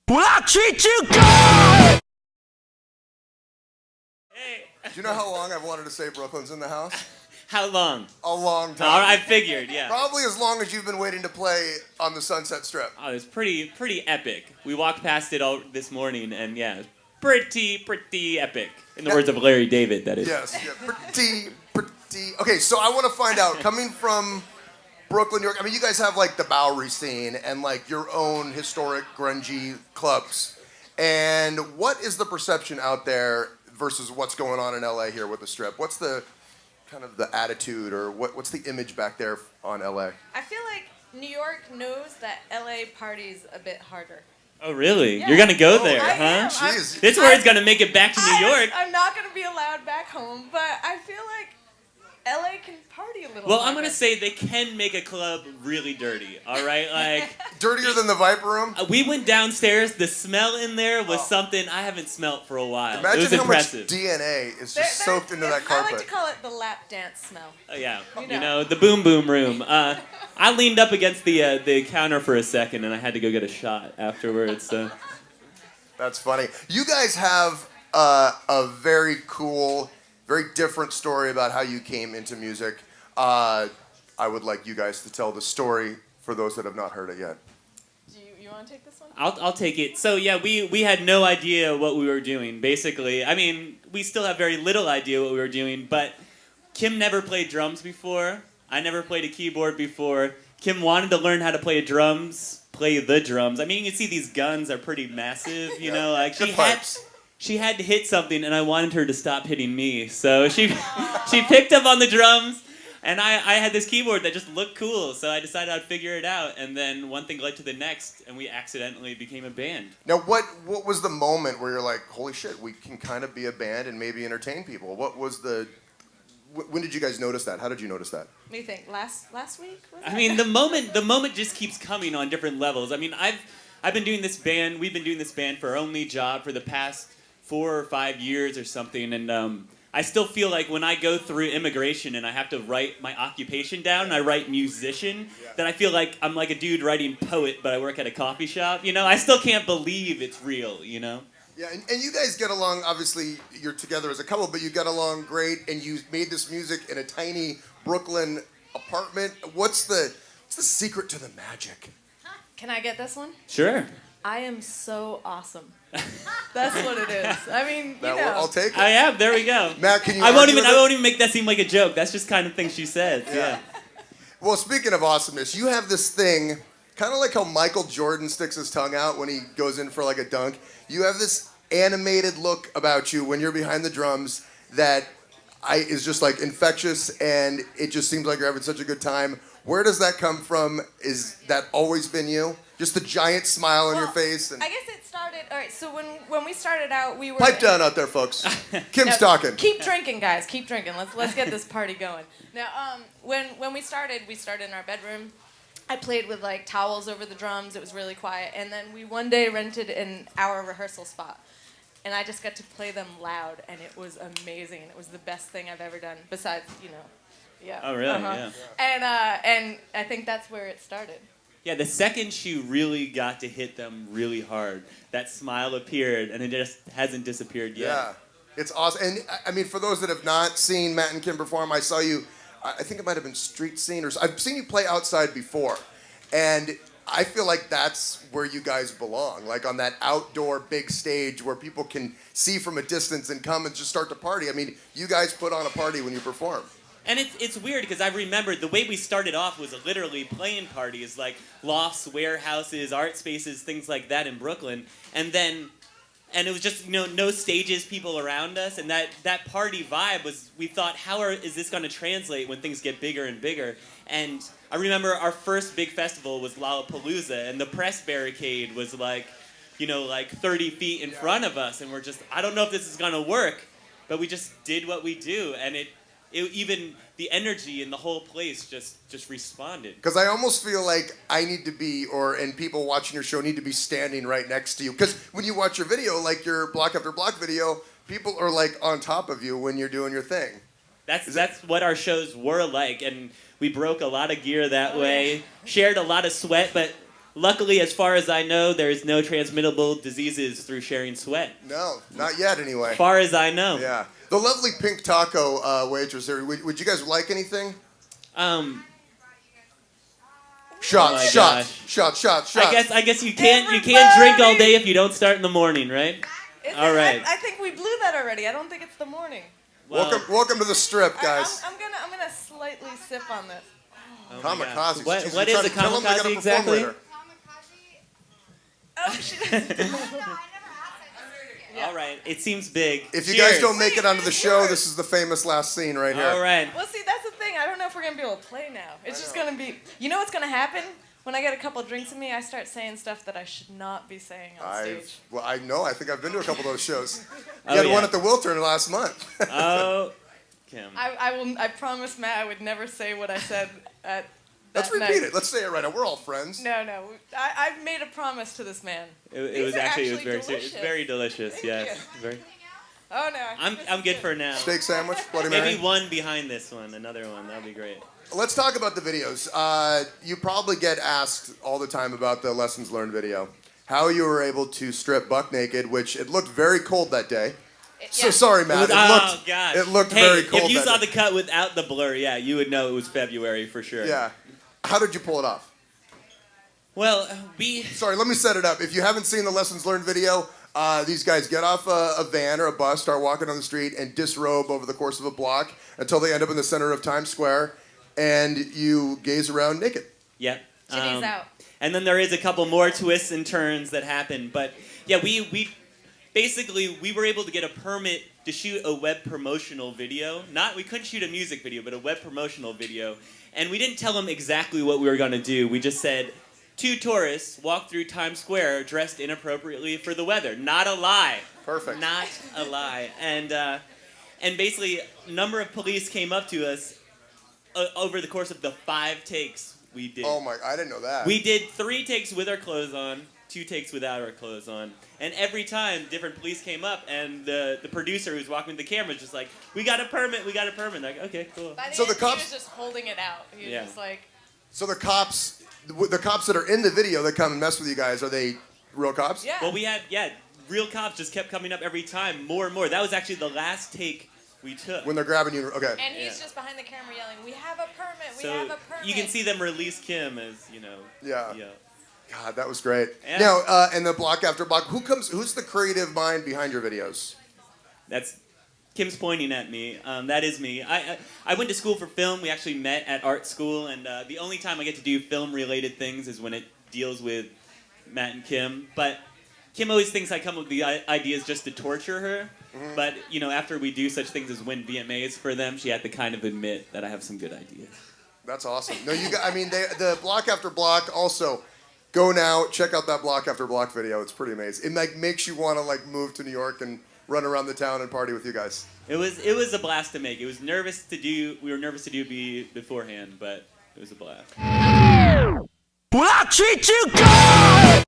Will I treat you good? Hey. Do you know how long I've wanted to say Brooklyn's in the house? How long? A long time. All right, I figured, yeah. Probably as long as you've been waiting to play on the Sunset Strip. Oh, it's pretty epic. We walked past it all this morning, and yeah, it's pretty epic. In the words of Larry David, that is. Yes, yeah, pretty. Okay, so I want to find out, coming from Brooklyn, New York, I mean, you guys have like the Bowery scene and like your own historic grungy clubs. And what is the perception out there versus what's going on in LA here with the Strip? What's the kind of the attitude, or what's the image back there on LA? I feel like New York knows that LA parties a bit harder. Oh, really? Yeah. You're gonna go there, I huh? am. Jeez. This where it's gonna make it back to New York. I'm not gonna be allowed back home, but I feel like LA can party a little. Well, I'm harder. gonna say they can make a club really dirty. All right, like Dirtier than the Viper Room? we went downstairs. The smell in there was something I haven't smelt for a while. Imagine it was how impressive. much DNA is There- just there- soaked into that carpet. I like to call it the lap dance smell. Yeah, You you know. know, the boom boom room. I leaned up against the counter for a second, and I had to go get a shot afterwards. That's funny. You guys have a very cool, very different story about how you came into music. I would like you guys to tell the story for those that have not heard it yet. Do you want to take this one? I'll take it. So yeah, we had no idea what we were doing. Basically, I mean, we still have very little idea what we were doing. But Kim never played drums before. I never played a keyboard before. Kim wanted to learn how to play the drums. I mean, you can see these guns are pretty massive. You know, like Good pipes. she had to hit something, and I wanted her to stop hitting me. So she picked up on the drums. And I had this keyboard that just looked cool, so I decided I'd figure it out. And then one thing led to the next, and we accidentally became a band. Now, what was the moment where you're like, holy shit, we can kind of be a band and maybe entertain people? What was the... When did you guys notice that? How did you notice that? What do you think? Last week? Was I it? mean, the moment just keeps coming on different levels. I mean, I've been doing this band. We've been doing this band for our only job for the past 4 or 5 years or something, and I still feel like when I go through immigration and I have to write my occupation down, and I write musician, that I feel like I'm like a dude writing poet, but I work at a coffee shop. You know, I still can't believe it's real. You know. Yeah, and you guys get along, obviously, you're together as a couple, but you get along great, and you made this music in a tiny Brooklyn apartment. What's the secret to the magic? Can I get this one? Sure. I am so awesome. That's what it is. I mean, you know. I'll take it. I am. There we go. Matt, can you I won't argue even. with I it? won't even make that seem like a joke. That's just kind of thing she says. Yeah. Well, speaking of awesomeness, you have this thing, kind of like how Michael Jordan sticks his tongue out when he goes in for like a dunk. You have this animated look about you when you're behind the drums that is just like infectious, and it just seems like you're having such a good time. Where does that come from? Is that always been you? Just the giant smile on your face? And I guess it started. All right, so when we started out, we were. pipe down out there, folks. Kim's No, talking. Keep drinking, guys. Keep drinking. Let's get this party going. Now, when we started in our bedroom. I played with like towels over the drums. It was really quiet, and then we one day rented our rehearsal spot, and I just got to play them loud, and it was amazing. It was the best thing I've ever done. Besides, you know, yeah. Oh, really? Uh-huh. Yeah. And I think that's where it started. Yeah, the second she really got to hit them really hard, that smile appeared, and it just hasn't disappeared yet. Yeah, it's awesome. And I mean, for those that have not seen Matt and Kim perform, I saw you, I think it might have been Street Scene, or I've seen you play outside before. And I feel like that's where you guys belong, like on that outdoor big stage where people can see from a distance and come and just start to party. I mean, you guys put on a party when you perform. And it's weird because I remember the way we started off was literally playing parties, like lofts, warehouses, art spaces, things like that in Brooklyn. And it was just, you know, no stages, people around us. And that party vibe was, we thought, is this going to translate when things get bigger and bigger? And I remember our first big festival was Lollapalooza, and the press barricade was like, you know, like 30 feet in front of us. And we're just, I don't know if this is going to work, but we just did what we do. And it even the energy in the whole place just responded. Because I almost feel like I need to be, and people watching your show need to be standing right next to you. Because when you watch your video, like your block after block video, people are like on top of you when you're doing your thing. That's what our shows were like, and we broke a lot of gear that way, shared a lot of sweat, but luckily, as far as I know, there is no transmittable diseases through sharing sweat. No, not yet anyway. As far as I know. Yeah. The lovely pink taco waitress here, would you guys like anything? Shots. I guess you can't drink all day if you don't start in the morning, right? All right. I think we blew that already. I don't think it's the morning. Well, Welcome to the strip, guys. I'm gonna slightly sip on this. oh my God. Kamikaze. What She's is trying a to tell 'em they gotta kamikaze perform exactly? later. Oh, she doesn't. All right. It seems big. If you Cheers. guys don't make it onto the show, this is the famous last scene right here. All right. Well, see, that's the thing. I don't know if we're gonna be able to play now. It's just gonna be. You know what's gonna happen? When I get a couple drinks in me, I start saying stuff that I should not be saying on stage. Well, I know. I think I've been to a couple of those shows. Oh, You had yeah. one at the Wiltern last month. Oh, Kim. I promised Matt I would never say what I said at Let's that repeat night. it. Let's say it right now. We're all friends. No. I've made a promise to this man. It was actually very delicious. it's very delicious. Thank Yes. you. Very. Oh no. I'm good for now. Steak sandwich, Bloody Mary. Maybe one behind this one, another one. That'd be great. Let's talk about the videos. You probably get asked all the time about the lessons learned video. How you were able to strip buck naked, which it looked very cold that day. So Yeah. sorry, Matt. Oh gosh. It looked hey, very cold. if you that saw day. the cut without the blur, yeah, you would know it was February for sure. Yeah. How did you pull it off? Well, Sorry, let me set it up. If you haven't seen the lessons learned video, these guys get off a van or a bus, start walking on the street, and disrobe over the course of a block until they end up in the center of Times Square, and you gaze around naked. yeah. Jimmy's out. And then there is a couple more twists and turns that happen, but yeah, we basically we were able to get a permit to shoot a web promotional video. We couldn't shoot a music video, but a web promotional video, and we didn't tell them exactly what we were going to do. We just said, 2 tourists walk through Times Square dressed inappropriately for the weather. Not a lie. Perfect. Not a lie. And basically, a number of police came up to us over the course of the 5 takes we did. Oh my! I didn't know that. We did 3 takes with our clothes on, 2 takes without our clothes on. And every time, different police came up, and the producer who's walking with the camera was just like, we got a permit. Like, okay, cool. By the So end, the cops- he was just holding it out. He was Yeah. just like. So the cops that are in the video that come and mess with you guys, are they real cops? Yeah. Well, we had, real cops just kept coming up every time, more and more. That was actually the last take we took. When they're grabbing you, okay. And he's Yeah. just behind the camera yelling, "We have a permit! We So have a permit!" you can see them release Kim as, Yeah. yeah. God, that was great. Yeah. Now, and the block after block, who's the creative mind behind your videos? That's Kim's pointing at me. That is me. I went to school for film. We actually met at art school, and the only time I get to do film-related things is when it deals with Matt and Kim. But Kim always thinks I come up with the ideas just to torture her. Mm-hmm. But after we do such things as win VMAs for them, she had to kind of admit that I have some good ideas. That's awesome. No, the block after block also. Go now, check out that block after block video. It's pretty amazing. It makes you want to move to New York and run around the town and party with you guys. It was a blast to make. We were nervous to do beforehand, but it was a blast. Will I treat you good?